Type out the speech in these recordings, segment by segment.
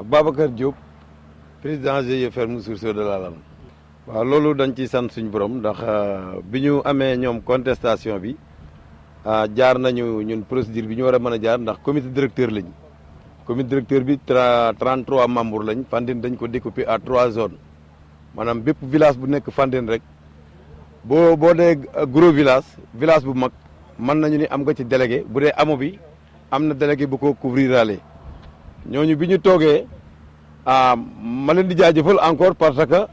Babacar Diop président GIE Ferme Sourceau de la Lame. waaw loolu dañ ci sant suñu borom ndax bi ñu amee ñoom contestation bi jaar nañu ñun procédure bi ñu war a mën a jaar ndax comité directeur lañ. comité directeur bi 33 membres lañ. Fandène dañ ko découper à 3 zones maanaam bépp village bu nekk Fandène rek boo dee gros village bu mag mën nañu ni am nga ci délégué bu dee amo bi am na délégué bu ko couvrirale ñooñu bi ñu toogee ma leen di jaajëfal encore parce que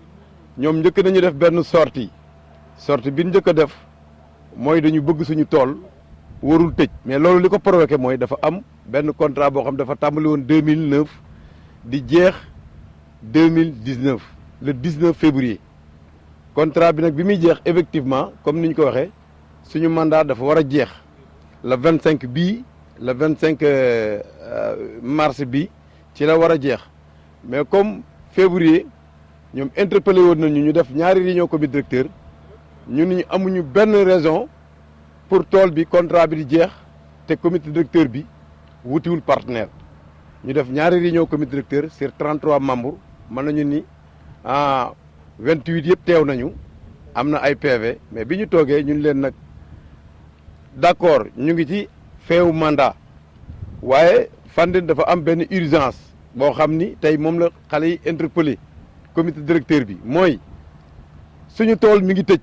ñoom njëkk nañu def benn sortie bi ñu njëkk a def mooy dañu bëgg suñu tool warul tëj mais loolu li ko provoqué mooy dafa am benn contrat boo xam dafa tàmbali woon 2009 di jeex 2019 le 19 février contrat bi nag bi muy jeex effectivement comme ni ñu ko waxee suñu mandat dafa war a jeex le 25 bii le 25 mars bi ci la war a jeex mais comme février ñoom interpellé woon nañu ñu def ñaari réunion comité directeur ñun ñu amuñu benn raison pour tool bi contrat bi di jeex te comité directeur bi wutiwul partenaire ñu def ñaari réunion comité directeur sur 33 membres mën nañu ni 28 yëpp teew nañu am na ay PV mais bi ñu toogee ñun leen nag d'accord ñu ngi ci feewu mandat waaye Fandène dafa am benn urgence boo xam ni tey moom la xale yi interpellé comité directeur bi mooy suñu tool mi ngi tëj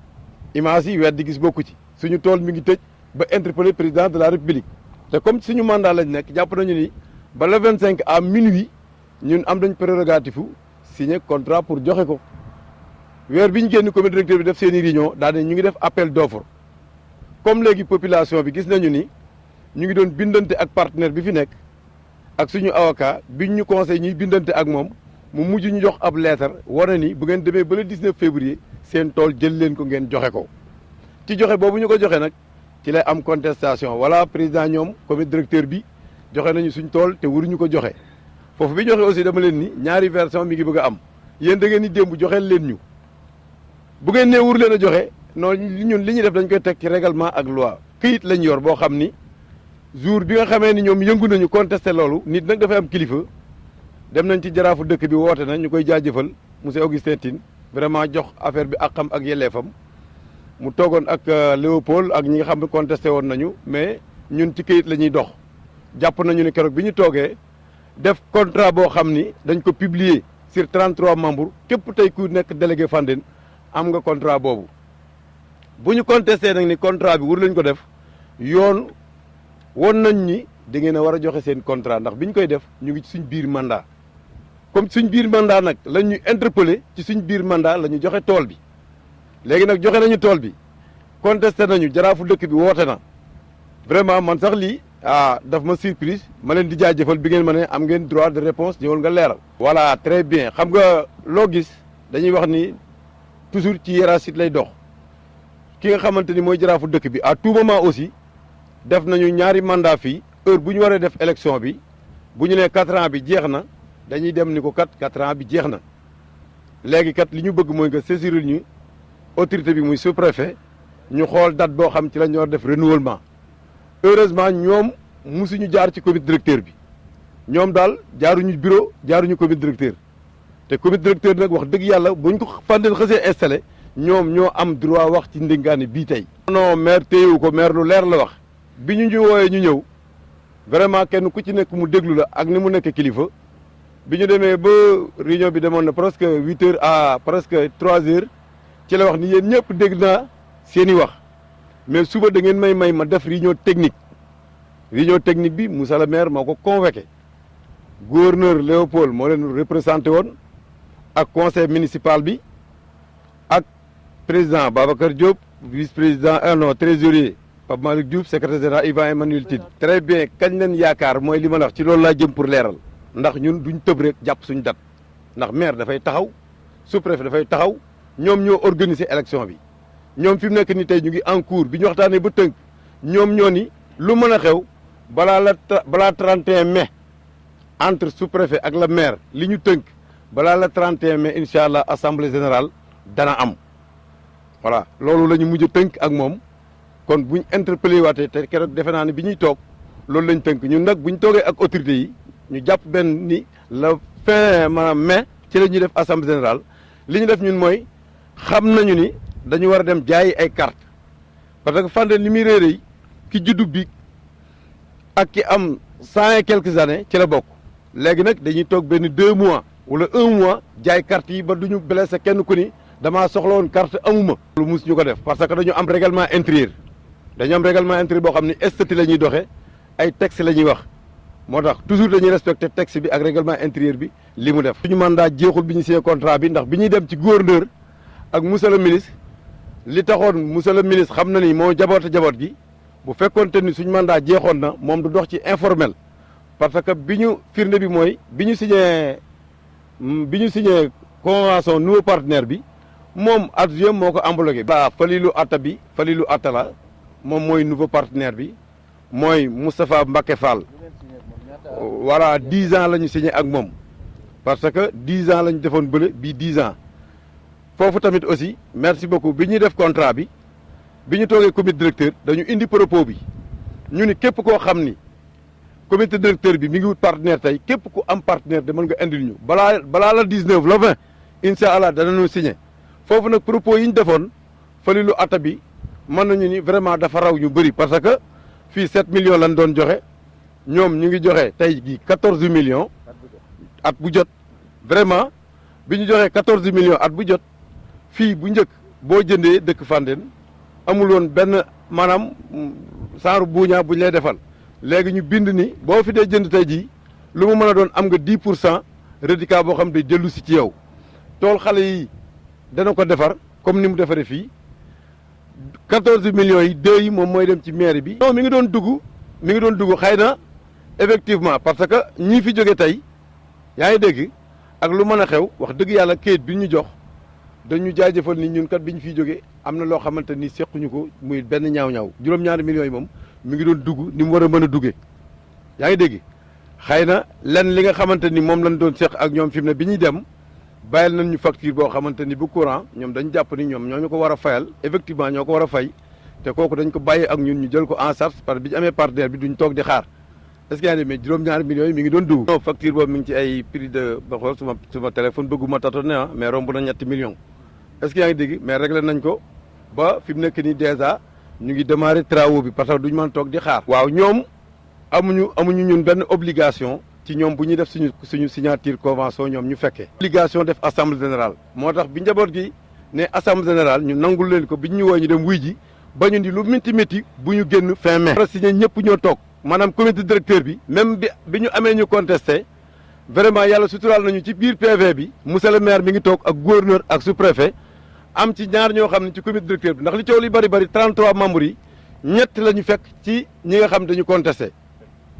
image yi weddi gis bokku ci suñu tool mi ngi tëj ba interpellé président de la république te comme suñu mandat lañ nekk jàpp nañu ni ba le 25 à minuit ñun am nañ prérogative signé contrat pour joxe ko weer bi ñu génn comité directeur bi def seen i réunion daal ñu ngi def appel d'offre comme léegi population bi gis nañu ni ñu ngi doon bindante ak partenaire bi fi nekk ak suñu avocat biñ ñu conseil ñuy bindante ak moom mu mujj ñu jox ab lettre wane ni bu ngeen demee ba le 19 février seen tool jël leen ko ngeen joxe ko ci joxe boobu ñu ko joxe nag ci lay am contestation voilà président ñoom comité directeur bi joxe nañu suñ tool te waruñu ko joxe foofu bi joxe aussi dama leen ni ñaari version mi ngi bëgg a am yéen da ngeen ni démb joxeel leen ñu bu ngeen nee wur leen a joxe non ñun li ñuy def dañ koy teg ci règlement ak loi këyit lañ yor boo xam ni jour bi nga xamee ni ñoom yëngu nañu contesté loolu nit nag dafay am kilifa dem nañ ci jaraafu dëkk bi woote na ñu koy jaajëfal monsieur Augustin Tine vraiment jox affaire bi ak xam ak yelleefam mu toogoon ak Léopold ak ñi nga xam ne contesté woon nañu mais ñun ci këyit la ñuy dox jàpp nañu ne keroog bi ñu toogee def contrat boo xam ni dañ ko publier sur 33 membres képp tey ku nekk délégué Fandène am nga contrat boobu bu ñu contesté nag ni contrat bi war lañ ko def yoon woon nañ ni da ngeen a war a joxe seen contrat ndax bi ñu koy def ñu ngi ci suñ biir mandat comme suñ biir mandat nag la ñu interpellé ci suñ biir mandat la ñu joxe tool bi léegi nag joxe nañu tool bi contesté nañu jaraafu dëkk bi woote na vraiment man sax lii daf ma surprise ma leen di jaajëfal bi ngeen ma ne am ngeen droit de réponse ñëwal nga leeral. voilà très bien xam nga loo gis dañuy wax ni toujours ci hiérarchie lay dox ki nga xamante ni mooy jaraafu dëkk bi à tout moment aussi def nañu ñaari mandat fii heure bu ñu waree def élection bi bu ñu nee 4 ans bi jeex na dañuy dem ni ko 4 ans bi jeex na léegi kat li ñu bëgg mooy nga saisirul ñu autorité bi muy sous-préfet ñu xool date boo xam ci la ñu war def renouvellement heureusement ñoom musuñu jaar ci comité directeur bi ñoom daal jaaruñu bureau jaaruñu comité directeur te comité directeur nag wax dëgg yàlla buñ ko Fandène xasee installé ñoom ñoo am droit wax ci ndénkaane bii tey. non maire téyewu ko maire lu leer la wax bi ñu wooyee ñu ñëw vraiment kenn ku ci nekk mu déglu la ak ni mu nekk kilifa bi ñu demee ba réunion bi demoon na presque 8 heures à presque 3 heures ci la wax ni yéen ñëpp dégg naa seen i wax mais suba da ngeen may ma def réunion technique bi Moussa le maire moo ko convoqué gouverneur Léopold moo leen représenté woon ak conseil municipal bi ak président Babacar Diop vice président trésorier Pape Malick Diouf secrétaire général Ivan Emmanuel Tine. très bien kañ leen yaakaar mooy li ma la wax ci loolu laa jëm pour leeral ndax ñun duñ tëb rek jàpp suñ date ndax maire dafay taxaw sous-préfet dafay taxaw ñoom ñoo organiser élection bi ñoom fi mu nekk ni tey ñu ngi en cours bi ñu waxtaanee ba tënk ñoom ñoo ni lu mën a xew balaa 31 mai entre sous-préfet ak le maire li ñu tënk balaa la 31 mai incha allah assemblée générale dana am voilà loolu la ñu mujj a tënk ak moom kon buñ interpellé waatee te keroog defe naa ne bi ñuy toog loolu lañ tënk ñun nag buñ toogee ak autorités yi ñu jàpp benn ni le fin maanaam mai ci la ñuy def assemblée générale li ñu def ñun mooy xam nañu ni dañu war a dem jaayi ay carte parce que Fandène li muy réeréy ki juddu bi ak ki am 100 et quelques années ci la bokk léegi nag dañuy toog benn 2 mois wala 1 mois jaay carte yi ba duñu blessé kenn ku ni damaa soxla woon carte amuma. lu mus ñu ko def parce que dañu am règlement intérieur boo xam ni statut la ñuy doxee ay texte la ñuy wax moo tax toujours dañuy respecté texte bi ak règlement intérieur bi li mu def. suñu mandat jeexul bi ñu signé contrat bi ndax bi ñuy dem ci gouverneur ak monsieur le ministre li taxoon monsieur le ministre xam na ni moo jaboot gi bu fekkoonte ni suñu mandat jeexoon na moom du dox ci informel parce que bi ñu firnde bi mooy bi ñu signé convention nouveau partenaire bi moom adjoint moo ko homologué. voilà Falilou Atta la moom mooy nouveau partenaire bi mooy Moustapha Mbacké Fall. voilà 10 ans la ñu signé ak moom parce que 10 ans la ñu defoon bële bii 10 ans foofu tamit aussi merci beaucoup bi ñuy def contrat bi ñu toogee comité directeur dañu indi propos bi ñu ni képp koo xam ni comité directeur bi mi ngi wut partenaire tey képp ku am partenaire de mën nga indil ñu balaa la 19 la 20 incha allah danañu signé foofu nag propos yi ñu defoon Falilou Atta bi mën nañu ni vraiment dafa raw ñu bëri parce que fii 7 millions lañ doon joxe ñoom ñu ngi joxe tey jii 14 millions at bu jot vraiment bi ñu joxee 14 millions at bu jot fii bu njëkk boo jëndee dëkk Fandène amul woon benn maanaam saaru buuñaa bu ñu lay defal léegi ñu bind ni boo fi dee jënd tey jii lu mu mën a doon am nga 10% reliquat boo xam day dellu si ci yow tool xale yi dana ko defar comme ni mu defaree fii 14 millions yi 2 yi moom mooy dem ci mairie bi. non mi ngi doon dugg xëy na effectivement parce que ñii fi jóge tey yaa ngi dégg ak lu mën a xew wax dëgg yàlla kayit bi ñu jox dañu jaajëfal ni ñun kat bi ñu fiy jógee am na loo xamante ni sequñu ko muy benn ñaaw-ñaaw juróom-ñaari millions yi moom mi ngi doon dugg ni mu war a mën a duggee yaa ngi dégg xëy na lenn li nga xamante ni moom lañ doon seq ak ñoom fi mu ne bi ñuy dem bàyyil nañ ñu facture boo xamante ni bu courant ñoom dañ jàpp ni ñoom ñoo ñu ko war a fayal effectivement ñoo ko war a fay te kooku dañ ko bàyyee ak ñun ñu jël ko en charge parce que bi ñu amee partenaire bi duñ toog di xaar est-ce que yaa ngi mais juróom-ñaari millions yi mi ngi doon dugg. non facture boobu mi ngi ci ay prix de ba xool suma téléphone bëgguma tâtonner ah mais romb na ñetti millions est-ce que yaa ngi dégg mais réglé nañ ko ba fi mu nekk nii dèjà ñu ngi démarrer travaux bi parce que duñu mën toog di xaar. waaw ñoom amuñu ñun benn obligation ci ñoom bu ñuy def suñu signature convention ñoom ñu fekkee. obligation def assemblée générale moo tax bi njaboot gi ne assemblée générale ñu nangul leen ko bi ñu woo ñu dem wuy ji ba ñu di lu métti bu ñu génn fin mai. war a signé ñëpp ñoo toog maanaam comité directeur bi même bi ñu amee ñu contesté vraiment yàlla suturaal nañu ci biir PV bi monsieur le maire mi ngi toog ak gouverneur ak sous-préfet am ci ñaar ñoo xam ne ci comité directeur bi ndax li coow li bari 33 membres yi ñett la ñu fekk ci ñi nga xam dañu contesté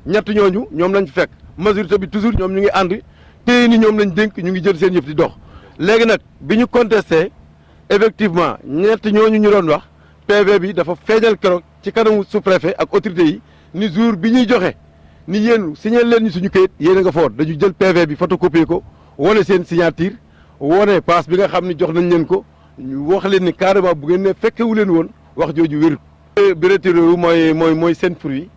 ñett ñooñu ñoom lañ fekk majorité bi toujours ñoom ñu ngi ànd téye ni ñoom lañ dénk ñu ngi jël seen yëf di dox léegi nag bi ñu contesté effectivement ñett ñooñu ñu doon wax PV bi dafa feeñal keroog ci kanamu sous-préfet ak autorité yi ni jour bi ñuy joxe ni yéen signé leen ñu suñu kayit yéen a nga foot dañu jël PV bi photocopier ko wane seen signature wane passe bi nga xam ne jox nañ leen ko ñu wax leen ni carrément bu ngeen ne fekkewu leen woon wax jooju wérut bi retiré wu mooy seen fruit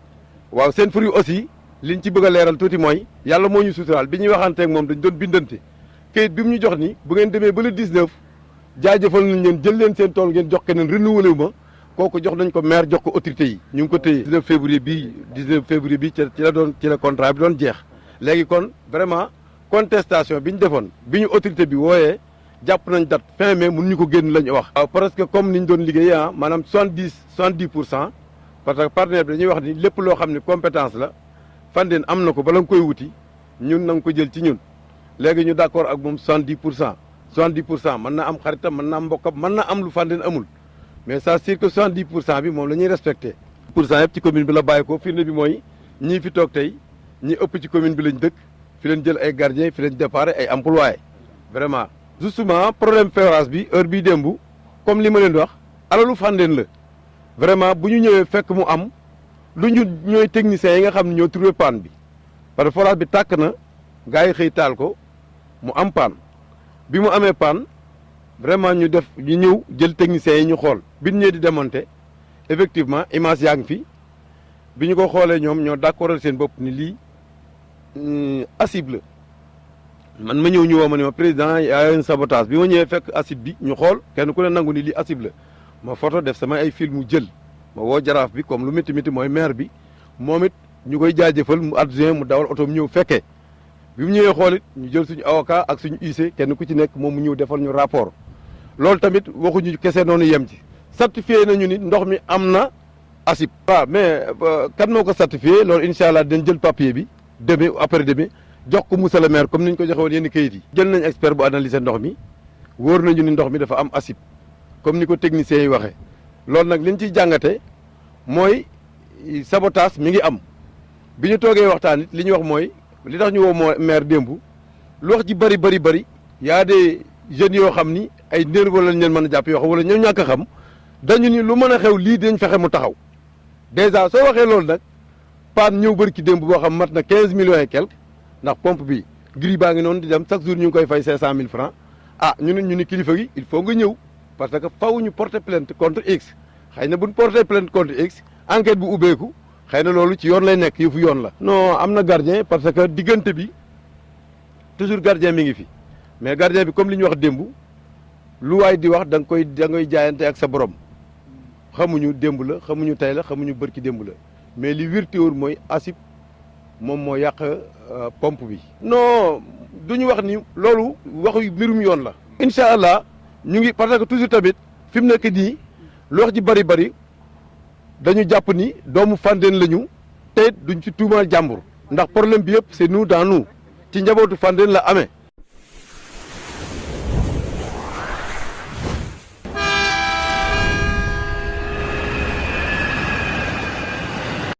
waaw seen fruit aussi liñ ci bëgg a leeral tuuti mooy yàlla moo ñu suturaal bi ñuy waxanteeg moom dañ doon bindante kayit bi mu ñu jox ni bu ngeen demee ba le 19 jaajëfal nañ leen jël leen seen tool ngeen jox keneen renouvelé wu ma kooku jox nañ ko maire jox ko autorité yi ñu ngi ko téye 19 février bi ci la contrat bi doon jeex léegi kon vraiment contestation bi ñu defoon bi ñu autorité bi wooyee jàpp nañ date fin mai mënuñu ko génn la ñu wax. waaw presque comme ni ñu doon liggéey ah maanaam 70% parce que partenaire bi dañuy wax ni lépp loo xam ne compétence la Fandène am na ko bala nga koy wuti ñun na nga ko jël ci ñun léegi ñu d'accord ak moom 70% mën na am xaritam mën na am mbokkam mën na am lu Fandène amul mais ça c'est que 70% bi moom la ñuy respecté. % yëpp ci commune bi la bàyyi ko firnde bi mooy ñii fi toog tey ñi ëpp ci commune bi lañ dëkk fi leen jël ay gardiens fi leen déparé ay employés vraiment. justement problème forage bi heure bii démb comme li ma leen di wax alalu Fandène la vraiment bu ñu ñëwee fekk mu am lu ñu ñooy techniciens yi nga xam ne ñoo trouvé panne bi parce que forage bi tàkk na gars yi xëy taal ko mu am panne bi mu amee panne vraiment ñu ñëw jël techniciens yi ñu xool bi ñu ñëwee di démonter effectivement image yaa ngi fi bi ñu ko xoolee ñoom ñoo d'accordal seen bopp ni lii acide la man ma ñëw ñu woo ma ne ma président y a un sabotage bi ma ñëwee fekk acide bi ñu xool kenn ku ne nangu ni li acide la ma photo def sama ay film mu jël ma woo jaraaf bi comme lu métti métti mooy maire bi moom it ñu koy jaajëfal mu adjoint mu dawal oto mu ñëw fekkee bi mu ñëwee xool it ñu jël suñu avocat ak suñu huissier kenn ku ci nekk moom mu ñëw defal ñu rapport loolu tamit waxuñu kese noonu yem ci certifié nañu ni ndox mi am na acide. waaw mais kan moo ko certifié loolu incha allah dañ jël papier bi demee après demee jox ko monsieur le maire comme ni ñu ko joxe woon yenn kayit yi. jël nañ expert bu analyser ndox mi wóor nañu ni ndox mi dafa am acide comme ni ko techniciens yi waxee loolu nag li ñu ciy jàngate mooy sabotage mi ngi am bi ñu toogee waxtaan it li ñu wax mooy li tax ñu woo maire démb lu wax ji bëri y a des jeunes yoo xam ni ay nerveux lañ leen mën a jàpp yoo xam wala ñoom ñàkk a xam dañu ni lu mën a xew lii dañ fexe mu taxaw dèjà soo waxee loolu nag paan ñëw bëri ci démb boo xam mat na 15 millions et quelque ndax pompe bi gris baa ngi noonu di dem chaque jour ñu ngi koy fay 500 000 francs ah ñu ni kilifa gi il faut nga ñëw parce que faw ñu porter plainte contre X xëy na buñ porter plainte contre X enquête bu ubbeeku xëy na loolu ci yoon lay nekk yëfu yoon la. non am na gardien parce que diggante bi toujours gardien mi ngi fi mais gardien bi comme li ñu wax démb lu waay di wax da ngay jaayante ak sa borom xamuñu démb la xamuñu tey la xamuñu bërki démb la mais li wértéwóor mooy acide moom moo yàq pompe bi. non duñu wax ni loolu waxu mbirum yoon la. incha allah ñu ngi parce que toujours tamit fi mu nekk nii lu wax ji bëri dañu jàpp ni doomu Fandène lañu te duñ ci tuumaal jàmbur ndax problème bi yëpp c'est nous dans nous ci njabootu Fandène la amee